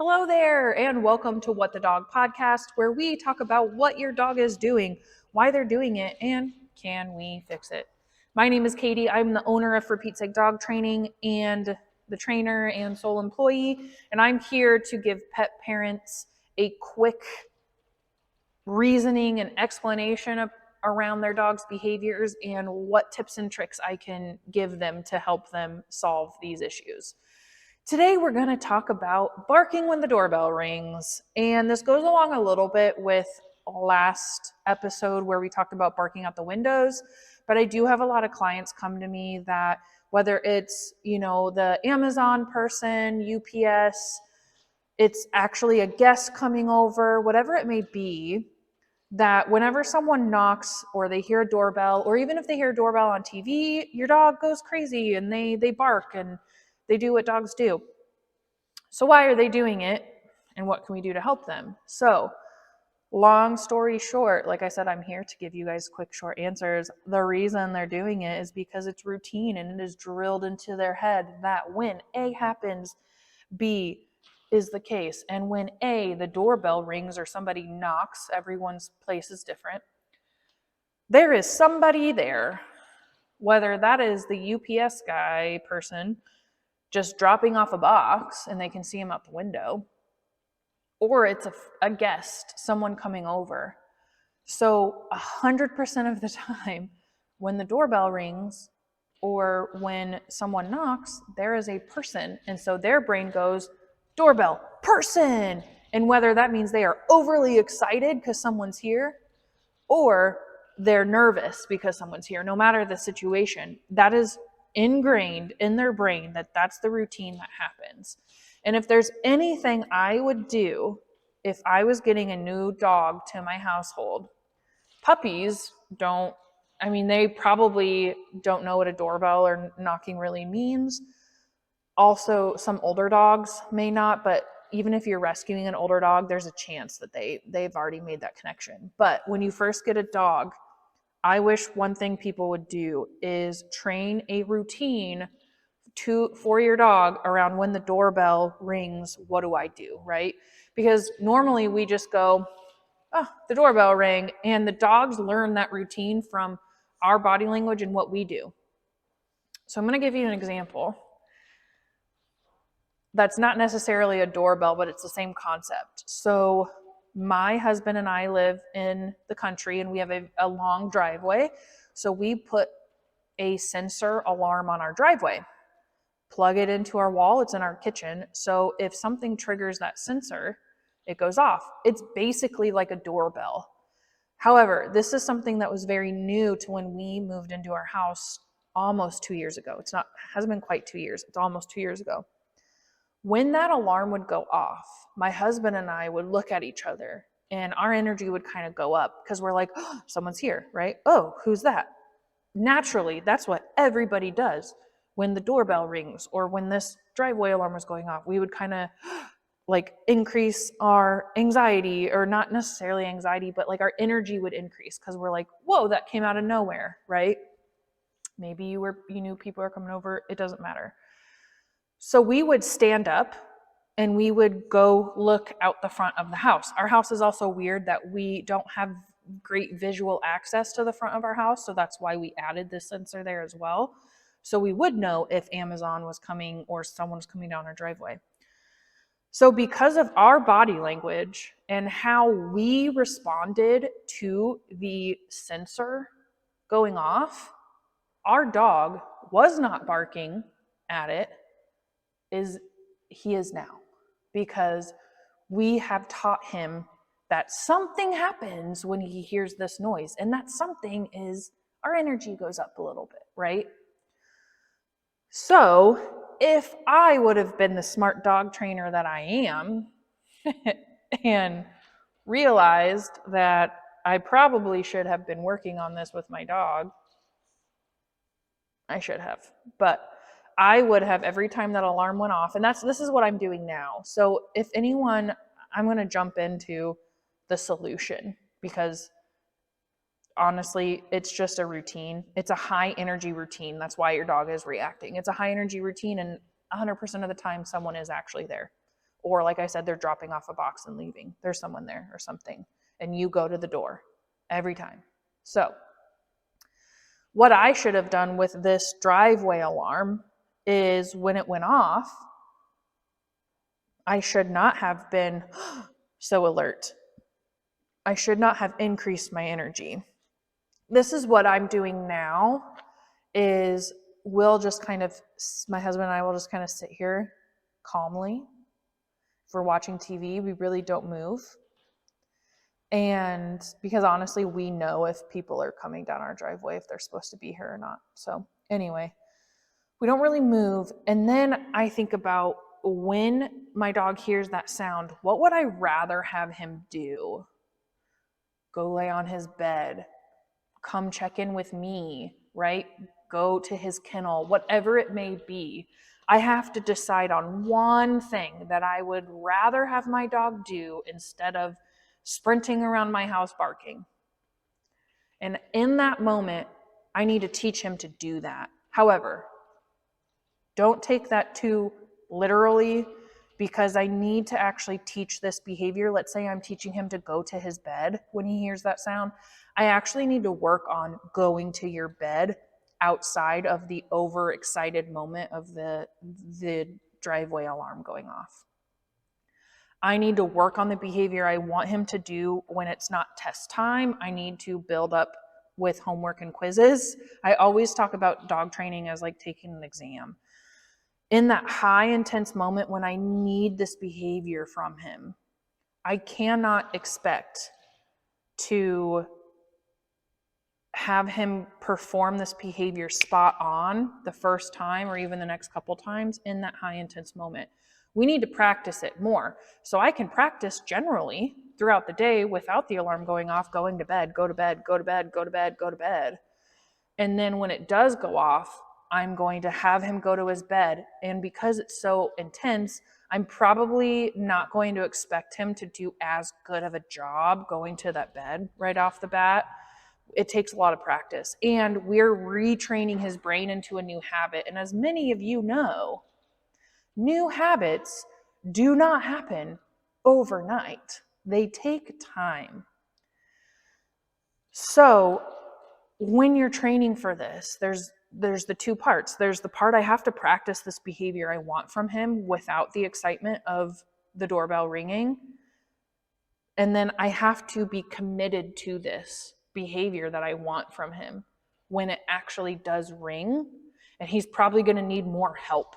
Hello there, and welcome to What the Dog Podcast, where we talk about what your dog is doing, why they're doing it, and can we fix it. My name is Katie. I'm the owner of For Pete's Sake Dog Training and the trainer and sole employee, and I'm here to give pet parents a quick reasoning and explanation around their dog's behaviors and what tips and tricks I can give them to help them solve these issues. Today, we're going to talk about barking when the doorbell rings. And this goes along a little bit with last episode where we talked about barking out the windows. But I do have a lot of clients come to me that whether it's, the Amazon person, UPS, it's actually a guest coming over, whatever it may be, that whenever someone knocks or they hear a doorbell, or even if they hear a doorbell on TV, your dog goes crazy and they bark and they do what dogs do. So why are they doing it? And what can we do to help them? So long story short, like I said, I'm here to give you guys quick, short answers. The reason they're doing it is because it's routine and it is drilled into their head that when A happens, B is the case. And when A, the doorbell rings or somebody knocks, everyone's place is different. There is somebody there, whether that is the UPS guy person just dropping off a box and they can see him out the window, or it's a guest, someone coming over. So 100% of the time when the doorbell rings or when someone knocks, there is a person. And so their brain goes, doorbell, person. And whether that means they are overly excited because someone's here or they're nervous because someone's here, no matter the situation, that is ingrained in their brain that that's the routine that happens. And if there's anything I would do if I was getting a new dog to my household, puppies they probably don't know what a doorbell or knocking really means. Also, some older dogs may not, but even if you're rescuing an older dog, there's a chance that they've already made that connection. But when you first get a dog, I wish one thing people would do is train a routine for your dog around when the doorbell rings, what do I do, right? Because normally we just go, oh, the doorbell rang, and the dogs learn that routine from our body language and what we do. So I'm going to give you an example. That's not necessarily a doorbell, but it's the same concept. So my husband and I live in the country and we have a long driveway. So we put a sensor alarm on our driveway, plug it into our wall. It's in our kitchen. So if something triggers that sensor, it goes off. It's basically like a doorbell. However, this is something that was very new to when we moved into our house almost 2 years ago. Hasn't been quite 2 years. It's almost 2 years ago. When that alarm would go off, my husband and I would look at each other and our energy would kind of go up because we're like, oh, someone's here, right? Oh, who's that? Naturally, that's what everybody does when the doorbell rings or when this driveway alarm was going off. We would kind of increase our anxiety, or not necessarily anxiety, but our energy would increase because we're like, whoa, that came out of nowhere, right? Maybe you knew people are coming over. It doesn't matter. So we would stand up and we would go look out the front of the house. Our house is also weird that we don't have great visual access to the front of our house. So that's why we added this sensor there as well. So we would know if Amazon was coming or someone was coming down our driveway. So because of our body language and how we responded to the sensor going off, our dog was not barking at it. He is now, because we have taught him that something happens when he hears this noise, and that something is our energy goes up a little bit, right? So if I would have been the smart dog trainer that I am and realized that I probably should have been working on this with my dog, I should have, but I would have, every time that alarm went off, and this is what I'm doing now. So if anyone, I'm going to jump into the solution because honestly, it's just a routine. It's a high energy routine. That's why your dog is reacting. It's a high energy routine, and 100% of the time someone is actually there. Or like I said, they're dropping off a box and leaving. There's someone there or something. And you go to the door every time. So what I should have done with this driveway alarm is when it went off, I should not have been so alert. I should not have increased my energy. This is what I'm doing now is my husband and I will just kind of sit here calmly. If we're watching TV, we really don't move. And because honestly, we know if people are coming down our driveway, if they're supposed to be here or not. So anyway, we don't really move. And then I think about when my dog hears that sound, what would I rather have him do? Go lay on his bed, come check in with me, right? Go to his kennel, whatever it may be. I have to decide on one thing that I would rather have my dog do instead of sprinting around my house barking. And in that moment, I need to teach him to do that. However, don't take that too literally, because I need to actually teach this behavior. Let's say I'm teaching him to go to his bed when he hears that sound. I actually need to work on going to your bed outside of the overexcited moment of the driveway alarm going off. I need to work on the behavior I want him to do when it's not test time. I need to build up with homework and quizzes. I always talk about dog training as like taking an exam. In that high intense moment when I need this behavior from him, I cannot expect to have him perform this behavior spot on the first time or even the next couple times in that high intense moment. We need to practice it more. So I can practice generally throughout the day without the alarm going off, going to bed, go to bed, go to bed, go to bed, go to bed. And then when it does go off, I'm going to have him go to his bed. And because it's so intense, I'm probably not going to expect him to do as good of a job going to that bed right off the bat. It takes a lot of practice. And we're retraining his brain into a new habit. And as many of you know, new habits do not happen overnight. They take time. So when you're training for this, there's the two parts. There's the part I have to practice this behavior I want from him without the excitement of the doorbell ringing. And then I have to be committed to this behavior that I want from him when it actually does ring. And he's probably going to need more help.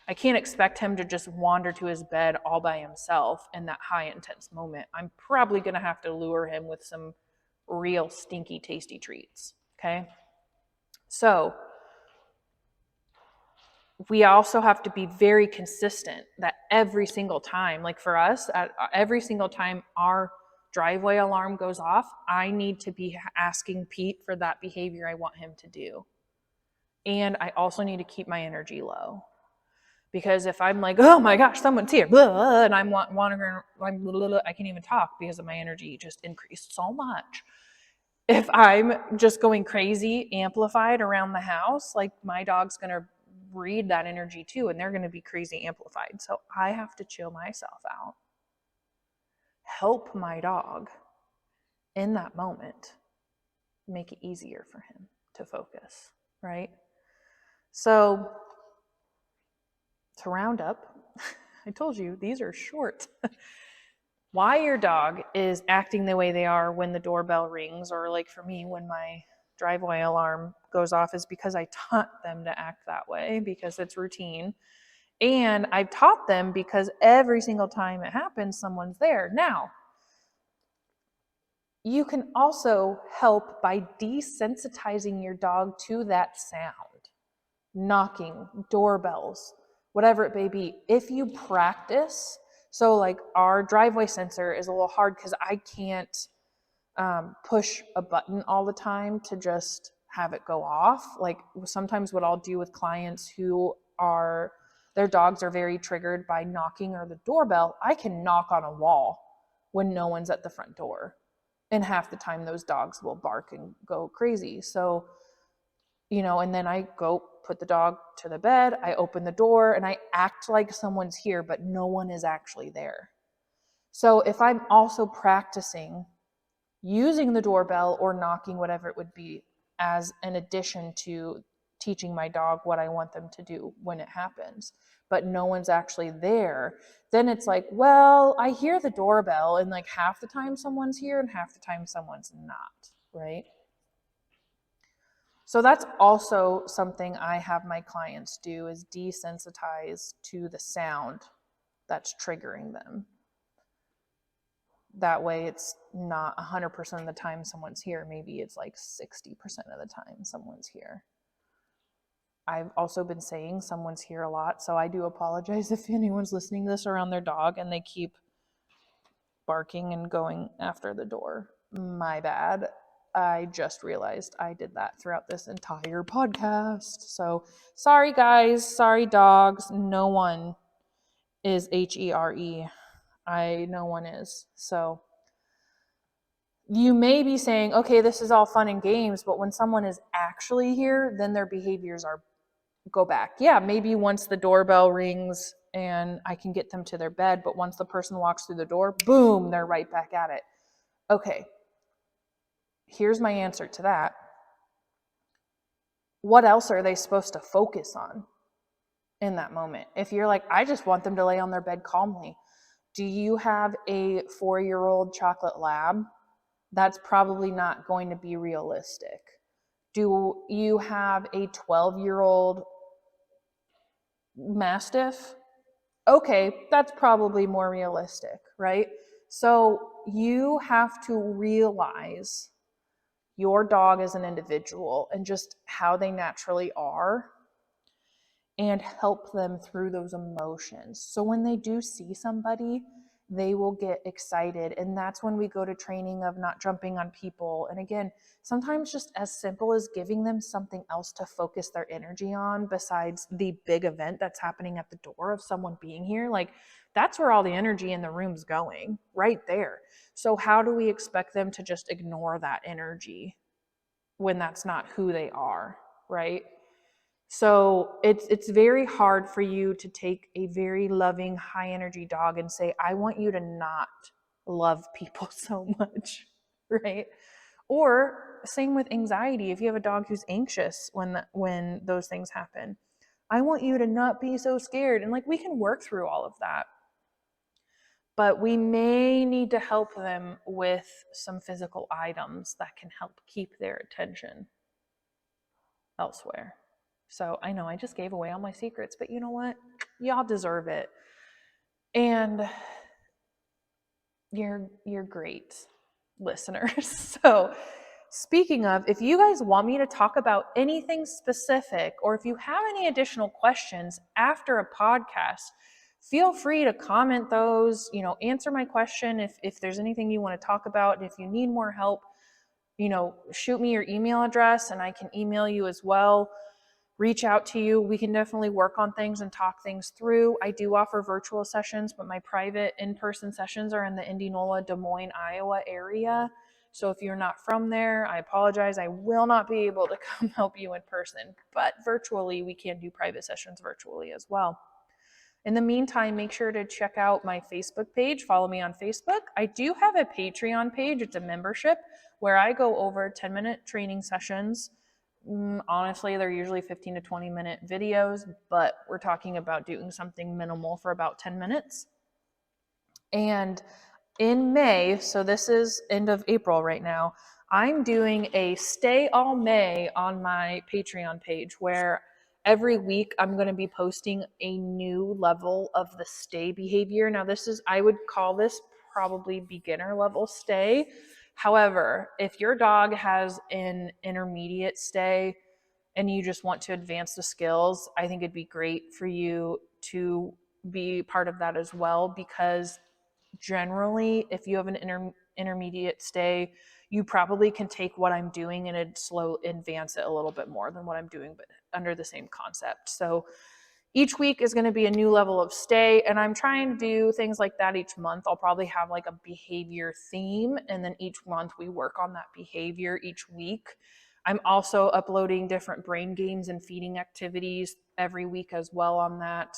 I can't expect him to just wander to his bed all by himself in that high intense moment. I'm probably going to have to lure him with some real stinky, tasty treats. Okay. So we also have to be very consistent that every single time, like for us, every single time our driveway alarm goes off, I need to be asking Pete for that behavior I want him to do. And I also need to keep my energy low. Because if I'm like, oh my gosh, someone's here, blah, blah, and I'm wandering, I can't even talk because of my energy just increased so much. If I'm just going crazy, amplified around the house, like my dog's going to read that energy too, and they're going to be crazy amplified. So I have to chill myself out, help my dog in that moment, make it easier for him to focus, right? So to round up, I told you these are short. Why your dog is acting the way they are when the doorbell rings, or like for me, when my driveway alarm goes off, is because I taught them to act that way because it's routine. And I've taught them because every single time it happens, someone's there. Now, you can also help by desensitizing your dog to that sound. Knocking, doorbells, whatever it may be. If you practice, so like our driveway sensor is a little hard because I can't push a button all the time to just have it go off. Like sometimes what I'll do with clients who are, their dogs are very triggered by knocking or the doorbell, I can knock on a wall when no one's at the front door. And half the time those dogs will bark and go crazy. So and then I go put the dog to the bed, I open the door, and I act like someone's here, but no one is actually there. So if I'm also practicing using the doorbell or knocking, whatever it would be, as an addition to teaching my dog what I want them to do when it happens, but no one's actually there, then it's like, well, I hear the doorbell, and like half the time someone's here and half the time someone's not, right? So that's also something I have my clients do, is desensitize to the sound that's triggering them. That way it's not 100% of the time someone's here. Maybe it's like 60% of the time someone's here. I've also been saying someone's here a lot, so I do apologize if anyone's listening to this around their dog and they keep barking and going after the door. My bad. I just realized I did that throughout this entire podcast. So sorry guys, sorry dogs. No one is H-E-R-E. No one is. So you may be saying, okay, this is all fun and games, but when someone is actually here, then their behaviors go back. Yeah, maybe once the doorbell rings and I can get them to their bed, but once the person walks through the door, boom, they're right back at it. Okay, here's my answer to that. What else are they supposed to focus on in that moment? If you're like, I just want them to lay on their bed calmly. Do you have a 4-year-old chocolate lab? That's probably not going to be realistic. Do you have a 12-year-old mastiff? Okay, that's probably more realistic, right? So you have to realize your dog as an individual and just how they naturally are, and help them through those emotions. So when they do see somebody, they will get excited. And that's when we go to training of not jumping on people. And again, sometimes just as simple as giving them something else to focus their energy on besides the big event that's happening at the door of someone being here. Like, that's where all the energy in the room's going, right there. So how do we expect them to just ignore that energy when that's not who they are, right? So it's very hard for you to take a very loving, high energy dog and say, I want you to not love people so much, right? Or same with anxiety. If you have a dog who's anxious when those things happen, I want you to not be so scared. And like, we can work through all of that, but we may need to help them with some physical items that can help keep their attention elsewhere. So I know I just gave away all my secrets, but you know what? Y'all deserve it. And you're great listeners. So speaking of, if you guys want me to talk about anything specific, or if you have any additional questions after a podcast, feel free to comment those, answer my question if there's anything you want to talk about. And if you need more help, shoot me your email address and I can email you as well. Reach out to you. We can definitely work on things and talk things through. I do offer virtual sessions, but my private in-person sessions are in the Indianola, Des Moines, Iowa area. So if you're not from there, I apologize. I will not be able to come help you in person, but virtually, we can do private sessions virtually as well. In the meantime, make sure to check out my Facebook page. Follow me on Facebook. I do have a Patreon page. It's a membership where I go over 10-minute training sessions. Honestly, they're usually 15 to 20-minute videos, but we're talking about doing something minimal for about 10 minutes. And in May, so this is end of April right now, I'm doing a Stay All May on my Patreon page where every week I'm going to be posting a new level of the stay behavior. Now I would call this probably beginner level stay. However, if your dog has an intermediate stay and you just want to advance the skills, I think it'd be great for you to be part of that as well, because generally, if you have an intermediate stay, you probably can take what I'm doing and advance it a little bit more than what I'm doing, but under the same concept. So each week is going to be a new level of stay, and I'm trying to do things like that each month. I'll probably have like a behavior theme, and then each month we work on that behavior each week. I'm also uploading different brain games and feeding activities every week as well on that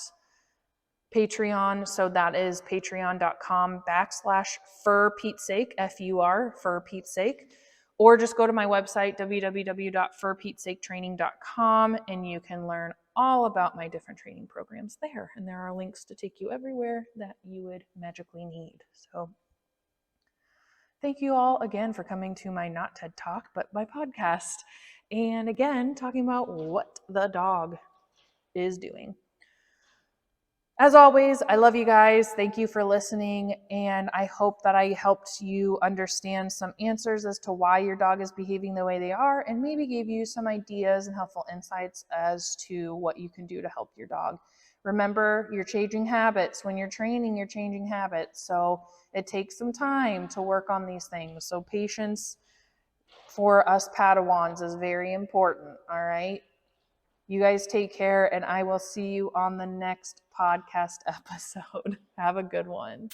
Patreon. So that is patreon.com/for Pete's sake, FUR, for Pete's sake. Or just go to my website, www.forpetesaketraining.com, and you can learn all about my different training programs there. And there are links to take you everywhere that you would magically need. So thank you all again for coming to my not TED Talk, but my podcast. And again, talking about what the dog is doing. As always, I love you guys. Thank you for listening. And I hope that I helped you understand some answers as to why your dog is behaving the way they are, and maybe gave you some ideas and helpful insights as to what you can do to help your dog. Remember, you're changing habits. When you're training, you're changing habits. So it takes some time to work on these things. So patience for us Padawans is very important. All right. You guys take care, and I will see you on the next podcast episode. Have a good one.